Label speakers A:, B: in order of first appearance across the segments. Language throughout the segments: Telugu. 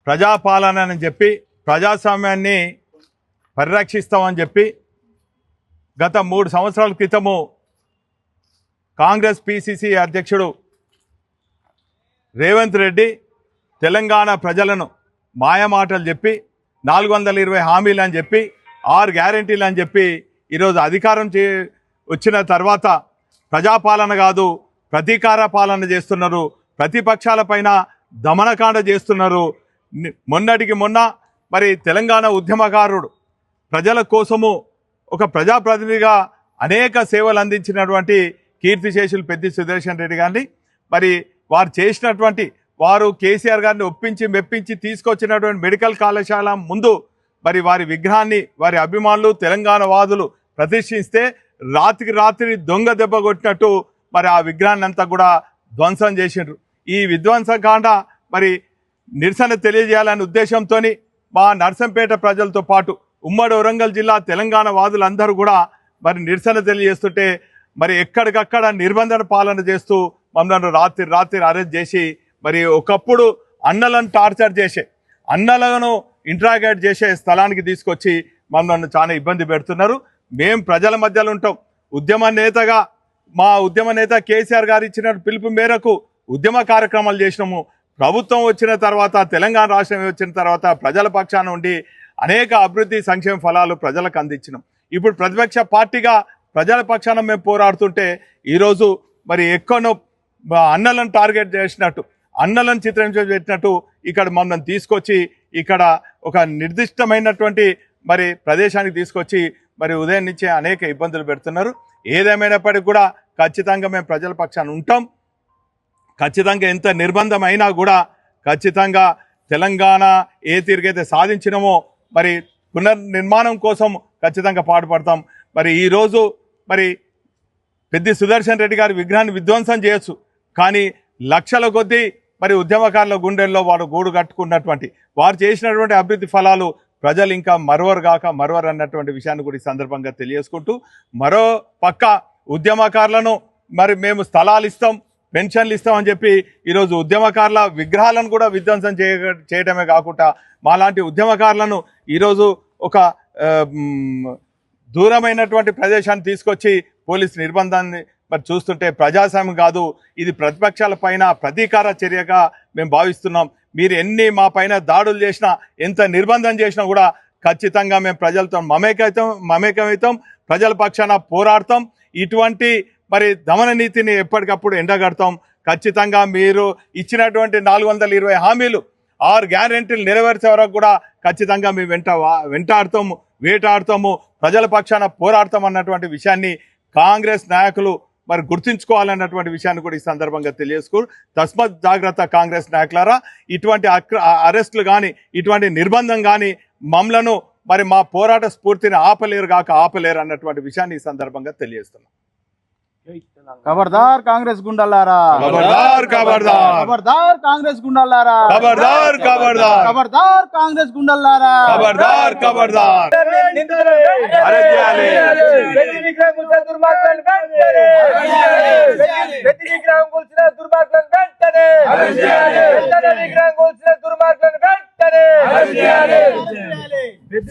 A: ప్రజాపాలన అని చెప్పి ప్రజాస్వామ్యాన్ని పరిరక్షిస్తామని చెప్పి గత 3 సంవత్సరాల క్రితము కాంగ్రెస్ పిసిసి అధ్యక్షుడు రేవంత్ రెడ్డి తెలంగాణ ప్రజలను మాయమాటలు చెప్పి 420 హామీలు అని చెప్పి 6 గ్యారెంటీలు అని చెప్పి ఈరోజు అధికారం వచ్చిన తర్వాత ప్రజాపాలన కాదు ప్రతీకార పాలన చేస్తున్నారు, ప్రతిపక్షాలపైన దమనకాండ చేస్తున్నారు. మొన్నటికి మొన్న మరి తెలంగాణ ఉద్యమకారుడు ప్రజల కోసము ఒక ప్రజాప్రతినిధిగా అనేక సేవలు అందించినటువంటి కీర్తిశేషులు పెద్ది సుదర్శన్ రెడ్డి గారిని మరి వారు కేసీఆర్ గారిని ఒప్పించి మెప్పించి తీసుకొచ్చినటువంటి మెడికల్ కళాశాల ముందు మరి వారి విగ్రహాన్ని వారి అభిమానులు తెలంగాణ వాదులు ప్రతిష్ఠిస్తే రాత్రికి రాత్రి దొంగ దెబ్బ కొట్టినట్టు మరి ఆ విగ్రహాన్ని అంతా కూడా ధ్వంసం చేసిండ్రు. ఈ విధ్వంసకాండ మరి నిరసన తెలియజేయాలనే ఉద్దేశంతో మా నర్సంపేట ప్రజలతో పాటు ఉమ్మడి వరంగల్ జిల్లా తెలంగాణ వాదులందరూ కూడా మరి నిరసన తెలియజేస్తుంటే మరి ఎక్కడికక్కడ నిర్బంధన పాలన చేస్తూ మమ్మల్ని రాత్రి అరెస్ట్ చేసి మరి ఒకప్పుడు అన్నలను టార్చర్ చేసే అన్నలను ఇంట్రాగేట్ చేసే స్థలానికి తీసుకొచ్చి మమ్మల్ని చాలా ఇబ్బంది పెడుతున్నారు. మేము ప్రజల మధ్యలో ఉంటాం. మా ఉద్యమ నేత కేసీఆర్ గారు ఇచ్చిన పిలుపు మేరకు ఉద్యమ కార్యక్రమాలు చేసినాము. ప్రభుత్వం వచ్చిన తర్వాత తెలంగాణ రాష్ట్రం వచ్చిన తర్వాత ప్రజల పక్షాన ఉండి అనేక అభివృద్ధి సంక్షేమ ఫలాలు ప్రజలకు అందించినాం. ఇప్పుడు ప్రతిపక్ష పార్టీగా ప్రజల పక్షాన మేము పోరాడుతుంటే ఈరోజు మరి ఎక్కువనో అన్నలను టార్గెట్ చేసినట్టు అన్నలను చిత్రించబెట్టినట్టు ఇక్కడ మమ్మల్ని తీసుకొచ్చి ఇక్కడ ఒక నిర్దిష్టమైనటువంటి మరి ప్రదేశానికి తీసుకొచ్చి మరి ఉదయం నుంచే అనేక ఇబ్బందులు పెడుతున్నారు. ఏదేమైనప్పటికీ కూడా ఖచ్చితంగా మేము ప్రజల పక్షాన ఉంటాం. ఖచ్చితంగా ఎంత నిర్బంధం అయినా కూడా ఖచ్చితంగా తెలంగాణ ఏ తీరుగైతే సాధించినామో మరి పునర్నిర్మాణం కోసం ఖచ్చితంగా పాటుపడతాం. మరి ఈరోజు మరి పెద్ది సుదర్శన్ రెడ్డి గారి విగ్రహాన్ని విధ్వంసం చేయొచ్చు, కానీ లక్షల కొద్దీ మరి ఉద్యమకారుల గుండెల్లో వారు గూడు కట్టుకున్నటువంటి వారు చేసినటువంటి అభివృద్ధి ఫలాలు ప్రజలు ఇంకా మరవరు అన్నటువంటి విషయాన్ని కూడా ఈ సందర్భంగా తెలియజేసుకుంటూ, మరో పక్క ఉద్యమకారులను మరి మేము స్థలాలు ఇస్తాం పెన్షన్లు ఇస్తామని చెప్పి ఈరోజు ఉద్యమకారుల విగ్రహాలను కూడా విధ్వంసం చేయడమే కాకుండా మాలాంటి ఉద్యమకారులను ఈరోజు ఒక దూరమైనటువంటి ప్రదేశాన్ని తీసుకొచ్చి పోలీసు నిర్బంధాన్ని మరి చూస్తుంటే ప్రజాస్వామ్యం కాదు, ఇది ప్రతిపక్షాల పైన ప్రతీకార చర్యగా మేము భావిస్తున్నాం. మీరు ఎన్ని మా పైన దాడులు చేసినా ఎంత నిర్బంధం చేసినా కూడా ఖచ్చితంగా మేము ప్రజలతో మమేకమవుతాం, ప్రజల పక్షాన పోరాడతాం. ఇటువంటి మరి దమన నీతిని ఎప్పటికప్పుడు ఎండగడతాం. ఖచ్చితంగా మీరు ఇచ్చినటువంటి 420 హామీలు 6 గ్యారెంటీలు నెరవేర్చే వరకు కూడా ఖచ్చితంగా మేము వెంటాడుతాము, వేటాడుతాము, ప్రజల పక్షాన పోరాడతాం అన్నటువంటి విషయాన్ని కాంగ్రెస్ నాయకులు మరి గుర్తుంచుకోవాలన్నటువంటి విషయాన్ని కూడా ఈ సందర్భంగా తెలియజేసుకో. తస్మత్ జాగ్రత్త కాంగ్రెస్ నాయకులారా, ఇటువంటి అరెస్టులు కానీ ఇటువంటి నిర్బంధం కానీ మమ్మలను మరి మా పోరాట స్ఫూర్తిని ఆపలేరు అన్నటువంటి విషయాన్ని ఈ సందర్భంగా తెలియజేస్తున్నాం.
B: खबरदार कांग्रेस गुंडालारा,
A: खबरदार
B: कांग्रेस गुंडालारा,
A: खबरदार
B: कांग्रेस गुंडालारा,
A: खबरदार अरे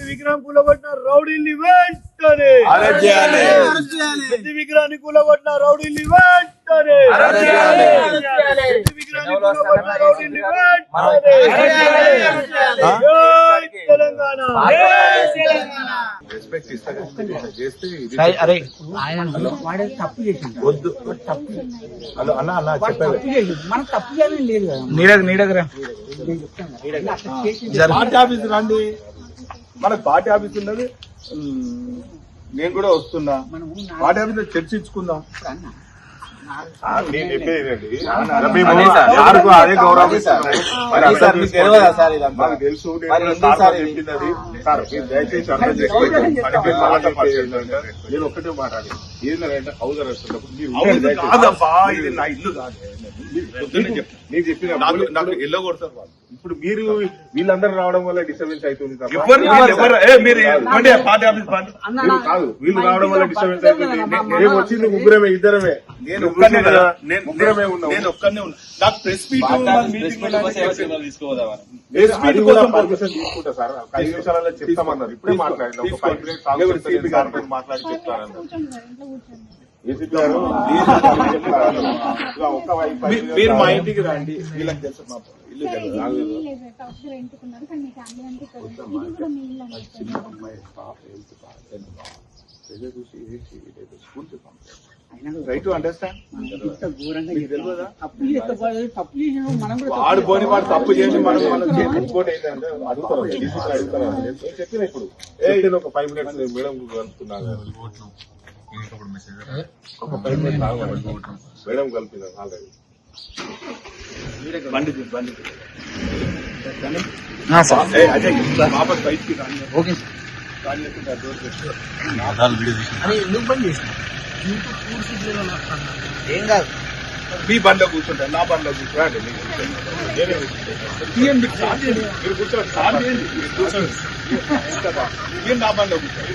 C: విగ్రహం కూలబట్టిన రౌడీల్ని వెంటనే విగ్రహాన్ని కూలబట్టిన రౌడీల్ని వెంటనే తెలంగాణ
B: పార్టీ ఆఫీస్ రండి, మనకు పార్టీ ఆఫీస్ ఉన్నది. నేను కూడా వస్తున్నా, పార్టీ ఆఫీస్ లో చర్చించుకుందాం.
D: నేను చెప్పేది అదే గౌరవం మాకు తెలుసు. చెప్పింది అది సార్, మీరు దయచేసి అర్థం చేసుకోండి. నేను ఒక్కటే మాట్లాడి ఏంటంటే హౌస్ అరెస్ట్ ఉన్నప్పుడు నా ఇల్లు కాదు, నేను చెప్పిన నాకు ఎల్లో కొడతారు వాళ్ళు. ఇప్పుడు మీరు వీళ్ళందరూ రావడం వల్ల డిస్టర్బెన్స్ అవుతుంది కాదు, వీళ్ళు రావడం వల్ల డిస్టర్బెన్స్ అవుతుంది. మేము వచ్చింది ముగ్గురమే, ఇద్దరమే. నేను
B: ఒక్కనే కదా,
D: ముగ్గురమే ఉన్నాం.
B: నేను ఒక్కనే ఉన్నా. నాకు ప్రెస్ మీట్
D: అది కూడా పర్మిషన్ తీసుకుంటా సార్. 5 నిమిషాలలో చెప్తామన్నారు. ఇప్పుడే మాట్లాడిన ఒక 5 minutes మాట్లాడి చెప్తానన్నారు. ఏసీపీ గారు ఒక్క 5 minutes
B: మీరు మా ఇంటికి రండి, వీళ్ళకి తెలుసు మా ఇల్లు తెలుసు. Right to understand. వాడు పోని వాడు తప్పు చేసి మనం
D: ఇంకోటి ఏంటంటే అడుగుతారు నేను చెప్పిన ఇప్పుడు చెప్పిన ఒక 5 minutes మేడం కలుపుతున్నాను. ఒక 5 minutes మేడం కలిపినాను ఆల్రెడీ.
B: బండి అజయ్ వాపస్ బయటికి రాని. ఓకే
C: ఏం కాదు,
B: మీ బండిలో కూర్చుంటాను, నా బండిలో కూర్చోండి. మీరు కూర్చోండి, సార్ చేయండి. మీరు కూర్చోండి, మీరు నా బండిలో కూర్చోండి.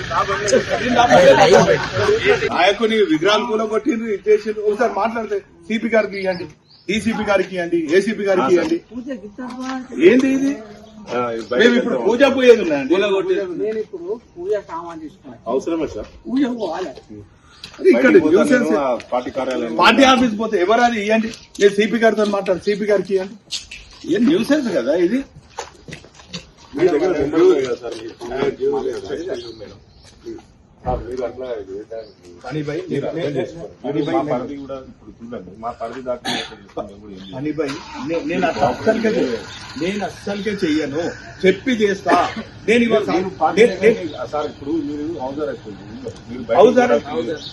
B: నాయకుని విగ్రహాలు కూడా కొట్టిండ్రు, ఇది చేసిండ్రు. ఒకసారి మాట్లాడితే సిపి గారికి ఇవ్వండి, డీసీపీ గారికి ఇవ్వండి, ఏసీపీ గారికి ఇవ్వండి. ఏంది ఇది? మేము ఇప్పుడు పూజ పోయేది ఉన్నాయండి.
E: నేను ఇప్పుడు పూజ సామాన్ తీసుకున్నాను.
D: అవసరమే సార్.
E: పూజ పోవాలి.
B: ఇక్కడ న్యూసెన్స్.
D: పార్టీ కార్యాలయం
B: పార్టీ ఆఫీస్ పోతే ఎవరు అది ఇవ్వండి, నేను సిపి గారితో మాట్లాడు, సిపి గారికి ఇవ్వండి. ఏం న్యూసెన్స్ కదా ఇది.
D: మీ దగ్గర రెండు ఉన్నాయి కదా సార్. మీరు అట్లా
B: హనీభాయ్
D: మా పరిధి కూడా ఇప్పుడు చూడండి, మా పరిధి దాకా
B: హనీభాయ్ నేను అస్సలకే చెయ్యను, చెప్పి చేస్తా. నేను ఇవాళ
D: సార్ ఇప్పుడు మీరు హౌస్ అరెస్ట్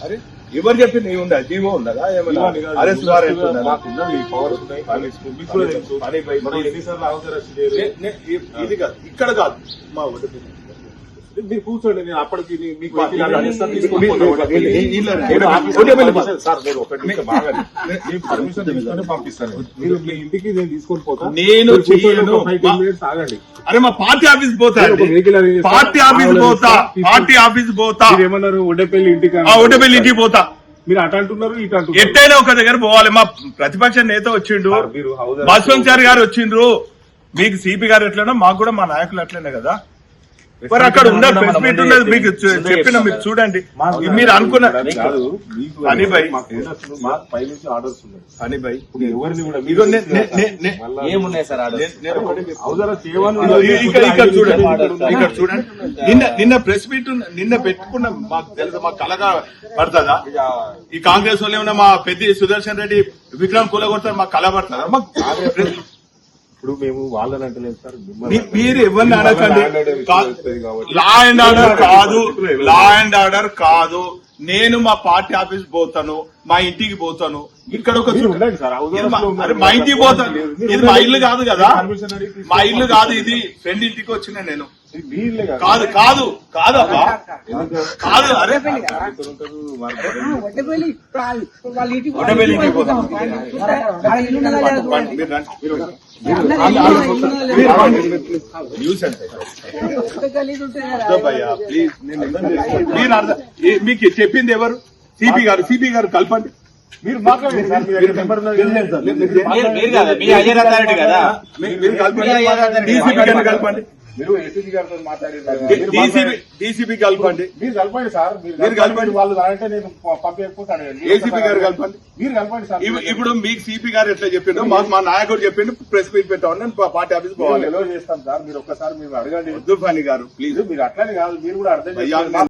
B: అరే ఎవరు చెప్పి నీ ఉందా, జీవో ఉండదా, ఏమన్నా అరెస్ట్ వారెంట్ ఉన్నదా?
D: మాకున్నది పవర్ ఉన్నాయి. ఎన్నిసార్లు హౌస్ అరెస్ట్ చేయలేదు.
B: ఇది కాదు, ఇక్కడ కాదు, మా
D: మీరు కూర్చోండి, నేను అప్పటికి మీకు
B: సార్ నేను
D: ఒకటి బాగా పర్మిషన్ తీసుకొని పంపిస్తాను. మీరు మీ ఇంటికి నేను తీసుకొని పోతాను.
B: నేను చెయ్యను.
D: 5 minutes ఆగండి.
B: అరే మా పార్టీ ఆఫీస్ పోతా, పార్టీ ఆఫీస్ పోతా.
D: ఏమన్నారు ఒడ్డపల్లి ఇంటికి
B: ఒడ్డపల్లి ఇంటికి పోతా.
D: మీరు అటు అంటున్నారు ఇటు అంటున్నారు.
B: ఎట్టయినా ఒక దగ్గర పోవాలి. మా ప్రతిపక్ష నేత వచ్చిండు,
D: మీరు హౌస్
B: భాస్వంచారి గారు వచ్చిండ్రు. మీకు సిపి గారు ఎట్లైనా మాకు కూడా మా నాయకులు అట్లనే కదా. మరి అక్కడ ఉన్నది ప్రెస్ మీట్ ఉన్నది, మీకు చెప్పిన మీరు చూడండి. మీరు అనుకున్న హనీభాయ్
D: ఆర్డర్స్ ఉన్నాయి.
B: హనీభాయ్
D: ఎవరిని కూడా
E: ఏమున్నాయి సార్
B: ఇక్కడ చూడండి. నిన్న ప్రెస్ మీట్ నిన్న పెట్టుకున్న మాకు తెలుసు, మాకు కలగా పడుతుందా? ఈ కాంగ్రెస్ వాళ్ళు ఏమన్నా మా పెద్ద సుదర్శన్ రెడ్డి విక్రమ్ కూలగొడతారు, మాకు కళ పడుతుందా? మాకు
D: ఇప్పుడు మేము వాళ్ళని అంటలేదు సార్.
B: మీరు ఎవరిని అడగండి. లా అండ్ ఆర్డర్ కాదు. నేను మా పార్టీ ఆఫీస్ పోతాను, మా ఇంటికి పోతాను. ఇక్కడ ఒక మా ఇంటికి పోతాను. ఇది మా ఇల్లు కాదు కదా, మా ఇల్లు కాదు, ఇది ఫ్రెండ్ ఇంటికి వచ్చిన నేను. కాదు కాదు కాదబ్బా, కాదు. అరే ఒడ్డపల్లి ఇంటికి పోతాం. న్యూస్ అంటే ప్లీజ్, మీకు చెప్పింది ఎవరు? సిపి గారు కలపండి. మీరు మాట్లాడండి సార్. మీరు కలపండి, డీసీపీ గారిని కలపండి.
D: మీరు ఏసీపీ గారితో మాట్లాడారు.
B: డీసీపీ కలపండి.
D: మీరు కలపండి సార్. మీరు కలపండి. వాళ్ళు అంటే నేను పంపించకపోతాను.
B: ఏసీపీ గారు కలపండి.
D: మీరు కలపండి సార్.
B: ఇప్పుడు మీకు సిపి గారు ఎట్లా చెప్పిండో మాకు మా నాయకుడు చెప్పిండు, ప్రెస్ మీట్ పెట్టామని నేను పార్టీ ఆఫీస్ పోవాలి.
D: ఎలా చేస్తాం సార్? మీరు ఒక్కసారి మీరు అడగండి.
B: వద్దు ఫనీ గారు ప్లీజ్.
D: మీరు అట్లనే కాదు, మీరు కూడా అర్థం
B: అయ్యా,
D: చేసుకోండి.